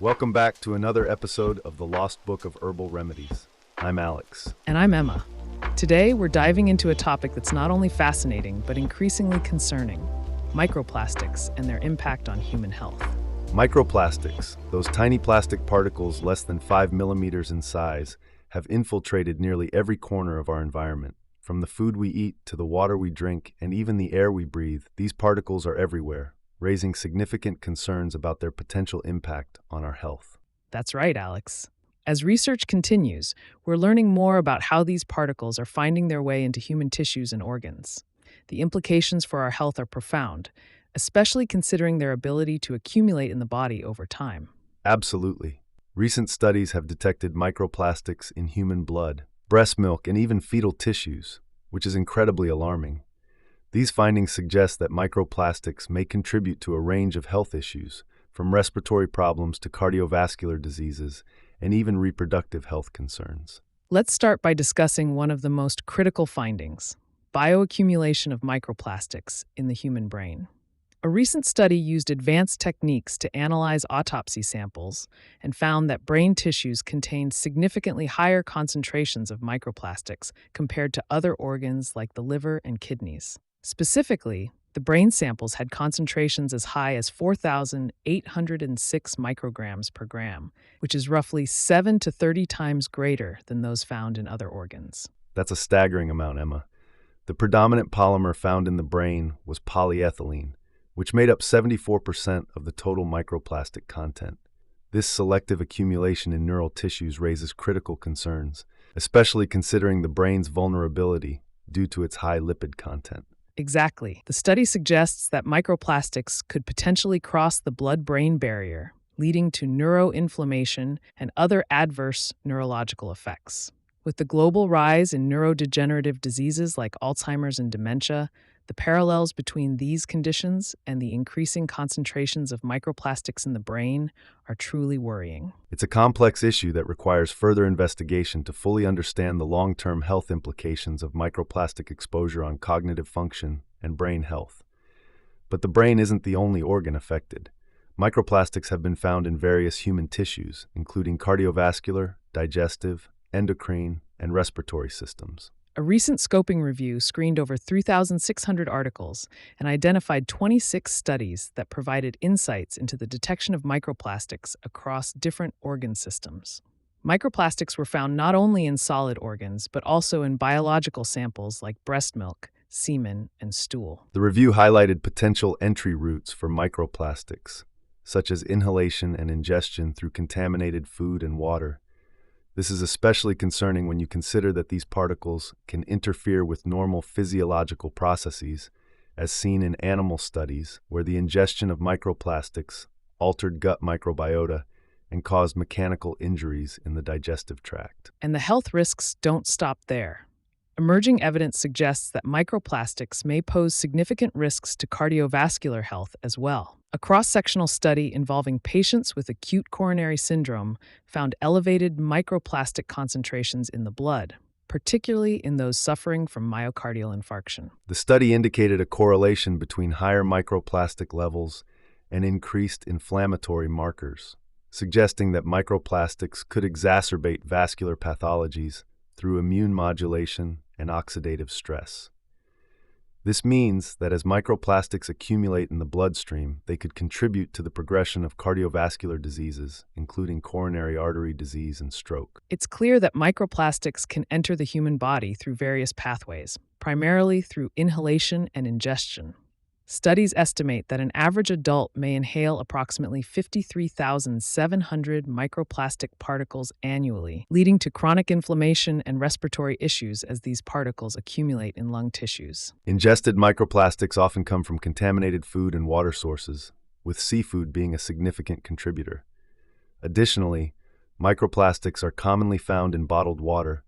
Welcome back to another episode of the Lost Book of Herbal Remedies. I'm Alex. And I'm Emma. Today, we're diving into a topic that's not only fascinating, but increasingly concerning: microplastics and their impact on human health. Microplastics, those tiny plastic particles less than 5 millimeters in size, have infiltrated nearly every corner of our environment. From the food we eat to the water we drink and even the air we breathe, these particles are everywhere, raising significant concerns about their potential impact on our health. That's right, Alex. As research continues, we're learning more about how these particles are finding their way into human tissues and organs. The implications for our health are profound, especially considering their ability to accumulate in the body over time. Absolutely. Recent studies have detected microplastics in human blood, breast milk, and even fetal tissues, which is incredibly alarming. These findings suggest that microplastics may contribute to a range of health issues, from respiratory problems to cardiovascular diseases, and even reproductive health concerns. Let's start by discussing one of the most critical findings: bioaccumulation of microplastics in the human brain. A recent study used advanced techniques to analyze autopsy samples and found that brain tissues contained significantly higher concentrations of microplastics compared to other organs like the liver and kidneys. Specifically, the brain samples had concentrations as high as 4,806 micrograms per gram, which is roughly 7 to 30 times greater than those found in other organs. That's a staggering amount, Emma. The predominant polymer found in the brain was polyethylene, which made up 74% of the total microplastic content. This selective accumulation in neural tissues raises critical concerns, especially considering the brain's vulnerability due to its high lipid content. Exactly. The study suggests that microplastics could potentially cross the blood-brain barrier, leading to neuroinflammation and other adverse neurological effects. With the global rise in neurodegenerative diseases like Alzheimer's and dementia, the parallels between these conditions and the increasing concentrations of microplastics in the brain are truly worrying. It's a complex issue that requires further investigation to fully understand the long-term health implications of microplastic exposure on cognitive function and brain health. But the brain isn't the only organ affected. Microplastics have been found in various human tissues, including cardiovascular, digestive, endocrine, and respiratory systems. A recent scoping review screened over 3,600 articles and identified 26 studies that provided insights into the detection of microplastics across different organ systems. Microplastics were found not only in solid organs, but also in biological samples like breast milk, semen, and stool. The review highlighted potential entry routes for microplastics, such as inhalation and ingestion through contaminated food and water. This is especially concerning when you consider that these particles can interfere with normal physiological processes, as seen in animal studies where the ingestion of microplastics altered gut microbiota and caused mechanical injuries in the digestive tract. And the health risks don't stop there. Emerging evidence suggests that microplastics may pose significant risks to cardiovascular health as well. A cross-sectional study involving patients with acute coronary syndrome found elevated microplastic concentrations in the blood, particularly in those suffering from myocardial infarction. The study indicated a correlation between higher microplastic levels and increased inflammatory markers, suggesting that microplastics could exacerbate vascular pathologies through immune modulation and oxidative stress. This means that as microplastics accumulate in the bloodstream, they could contribute to the progression of cardiovascular diseases, including coronary artery disease and stroke. It's clear that microplastics can enter the human body through various pathways, primarily through inhalation and ingestion. Studies estimate that an average adult may inhale approximately 53,700 microplastic particles annually, leading to chronic inflammation and respiratory issues as these particles accumulate in lung tissues. Ingested microplastics often come from contaminated food and water sources, with seafood being a significant contributor. Additionally, microplastics are commonly found in bottled water,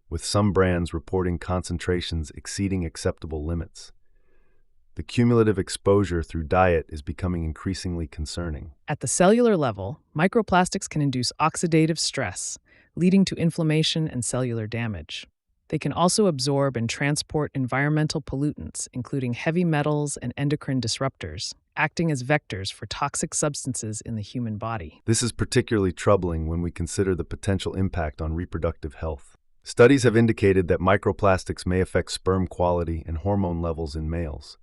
with some brands reporting concentrations exceeding acceptable limits. The cumulative exposure through diet is becoming increasingly concerning. At the cellular level, microplastics can induce oxidative stress, leading to inflammation and cellular damage. They can also absorb and transport environmental pollutants, including heavy metals and endocrine disruptors, acting as vectors for toxic substances in the human body. This is particularly troubling when we consider the potential impact on reproductive health. Studies have indicated that microplastics may affect sperm quality and hormone levels in males.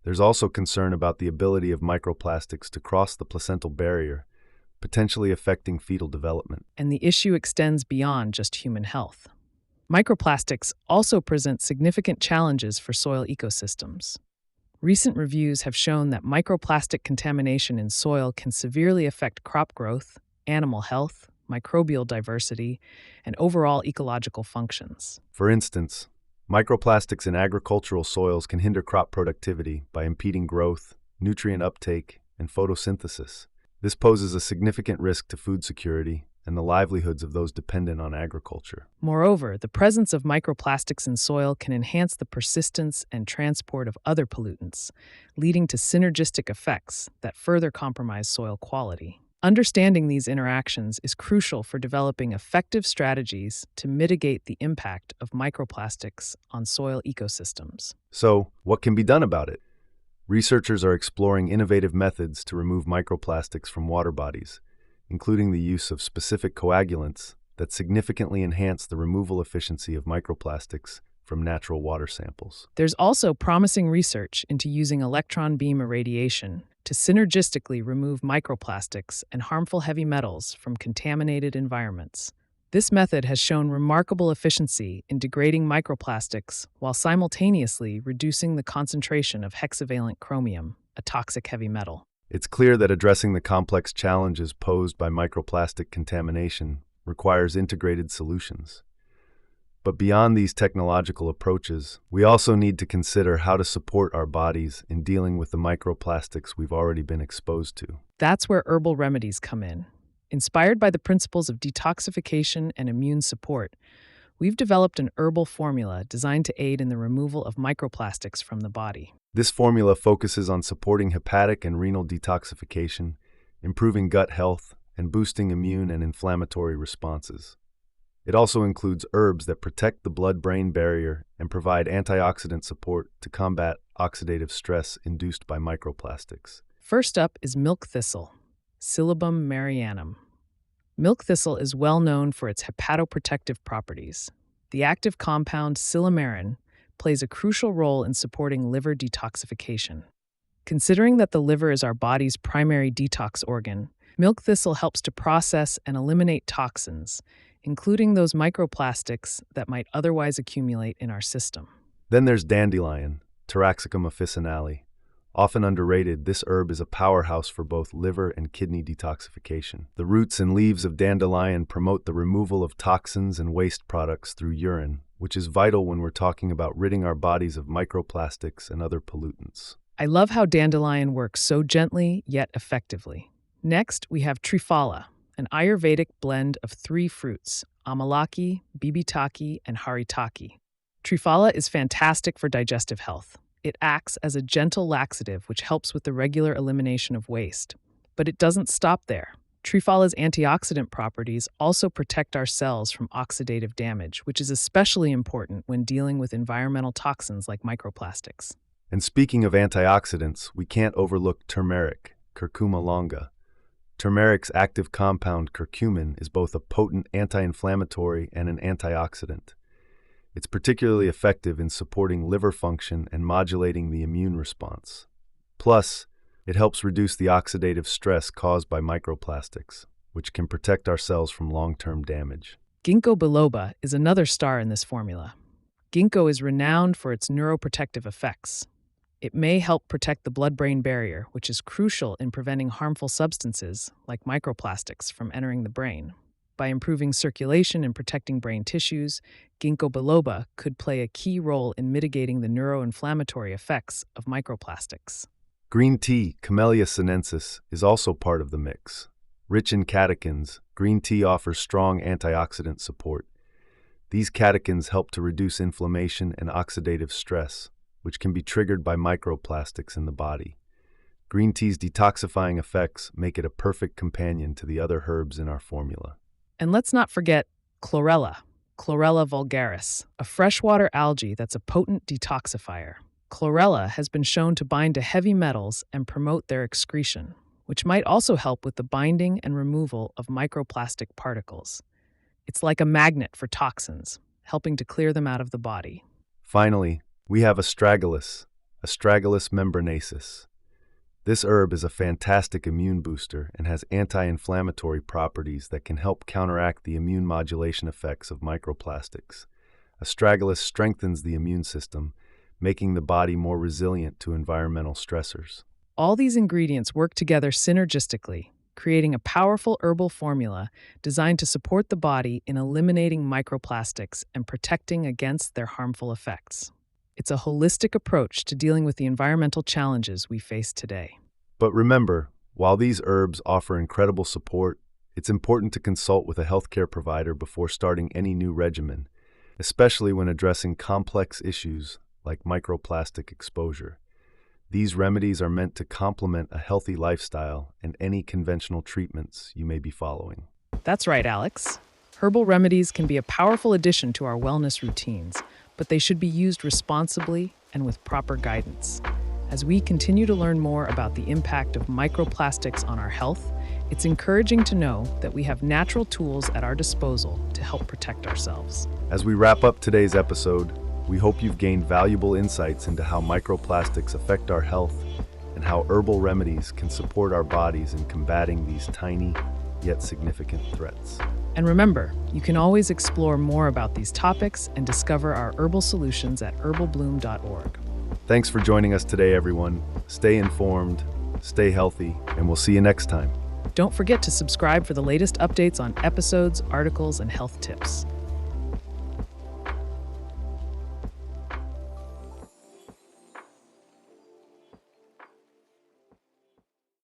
There's also concern about the ability of microplastics to cross the placental barrier, potentially affecting fetal development. And the issue extends beyond just human health. Microplastics also present significant challenges for soil ecosystems. Recent reviews have shown that microplastic contamination in soil can severely affect crop growth, animal health, microbial diversity, and overall ecological functions. For instance, microplastics in agricultural soils can hinder crop productivity by impeding growth, nutrient uptake, and photosynthesis. This poses a significant risk to food security and the livelihoods of those dependent on agriculture. Moreover, the presence of microplastics in soil can enhance the persistence and transport of other pollutants, leading to synergistic effects that further compromise soil quality. Understanding these interactions is crucial for developing effective strategies to mitigate the impact of microplastics on soil ecosystems. So, what can be done about it? Researchers are exploring innovative methods to remove microplastics from water bodies, including the use of specific coagulants that significantly enhance the removal efficiency of microplastics from natural water samples. There's also promising research into using electron beam irradiation to synergistically remove microplastics and harmful heavy metals from contaminated environments. This method has shown remarkable efficiency in degrading microplastics while simultaneously reducing the concentration of hexavalent chromium, a toxic heavy metal. It's clear that addressing the complex challenges posed by microplastic contamination requires integrated solutions. But beyond these technological approaches, we also need to consider how to support our bodies in dealing with the microplastics we've already been exposed to. That's where herbal remedies come in. Inspired by the principles of detoxification and immune support, we've developed an herbal formula designed to aid in the removal of microplastics from the body. This formula focuses on supporting hepatic and renal detoxification, improving gut health, and boosting immune and inflammatory responses. It also includes herbs that protect the blood-brain barrier and provide antioxidant support to combat oxidative stress induced by microplastics. First up is milk thistle, Silybum marianum. Milk thistle is well known for its hepatoprotective properties. The active compound silymarin plays a crucial role in supporting liver detoxification. Considering that the liver is our body's primary detox organ, milk thistle helps to process and eliminate toxins, including those microplastics that might otherwise accumulate in our system. Then there's dandelion, Taraxacum officinale. Often underrated, this herb is a powerhouse for both liver and kidney detoxification. The roots and leaves of dandelion promote the removal of toxins and waste products through urine, which is vital when we're talking about ridding our bodies of microplastics and other pollutants. I love how dandelion works so gently yet effectively. Next, we have triphala, an Ayurvedic blend of 3 fruits, amalaki, bibitaki, and haritaki. Triphala is fantastic for digestive health. It acts as a gentle laxative which helps with the regular elimination of waste. But it doesn't stop there. Triphala's antioxidant properties also protect our cells from oxidative damage, which is especially important when dealing with environmental toxins like microplastics. And speaking of antioxidants, we can't overlook turmeric, Curcuma longa. Turmeric's active compound curcumin is both a potent anti-inflammatory and an antioxidant. It's particularly effective in supporting liver function and modulating the immune response. Plus, it helps reduce the oxidative stress caused by microplastics, which can protect our cells from long-term damage. Ginkgo biloba is another star in this formula. Ginkgo is renowned for its neuroprotective effects. It may help protect the blood-brain barrier, which is crucial in preventing harmful substances, like microplastics, from entering the brain. By improving circulation and protecting brain tissues, ginkgo biloba could play a key role in mitigating the neuroinflammatory effects of microplastics. Green tea, Camellia sinensis, is also part of the mix. Rich in catechins, green tea offers strong antioxidant support. These catechins help to reduce inflammation and oxidative stress, which can be triggered by microplastics in the body. Green tea's detoxifying effects make it a perfect companion to the other herbs in our formula. And let's not forget chlorella, Chlorella vulgaris, a freshwater algae that's a potent detoxifier. Chlorella has been shown to bind to heavy metals and promote their excretion, which might also help with the binding and removal of microplastic particles. It's like a magnet for toxins, helping to clear them out of the body. Finally, we have Astragalus membranaceus. This herb is a fantastic immune booster and has anti-inflammatory properties that can help counteract the immune modulation effects of microplastics. Astragalus strengthens the immune system, making the body more resilient to environmental stressors. All these ingredients work together synergistically, creating a powerful herbal formula designed to support the body in eliminating microplastics and protecting against their harmful effects. It's a holistic approach to dealing with the environmental challenges we face today. But remember, while these herbs offer incredible support, it's important to consult with a healthcare provider before starting any new regimen, especially when addressing complex issues like microplastic exposure. These remedies are meant to complement a healthy lifestyle and any conventional treatments you may be following. That's right, Alex. Herbal remedies can be a powerful addition to our wellness routines, but they should be used responsibly and with proper guidance. As we continue to learn more about the impact of microplastics on our health, it's encouraging to know that we have natural tools at our disposal to help protect ourselves. As we wrap up today's episode, we hope you've gained valuable insights into how microplastics affect our health and how herbal remedies can support our bodies in combating these tiny yet significant threats. And remember, you can always explore more about these topics and discover our herbal solutions at herbalbloom.org. Thanks for joining us today, everyone. Stay informed, stay healthy, and we'll see you next time. Don't forget to subscribe for the latest updates on episodes, articles, and health tips.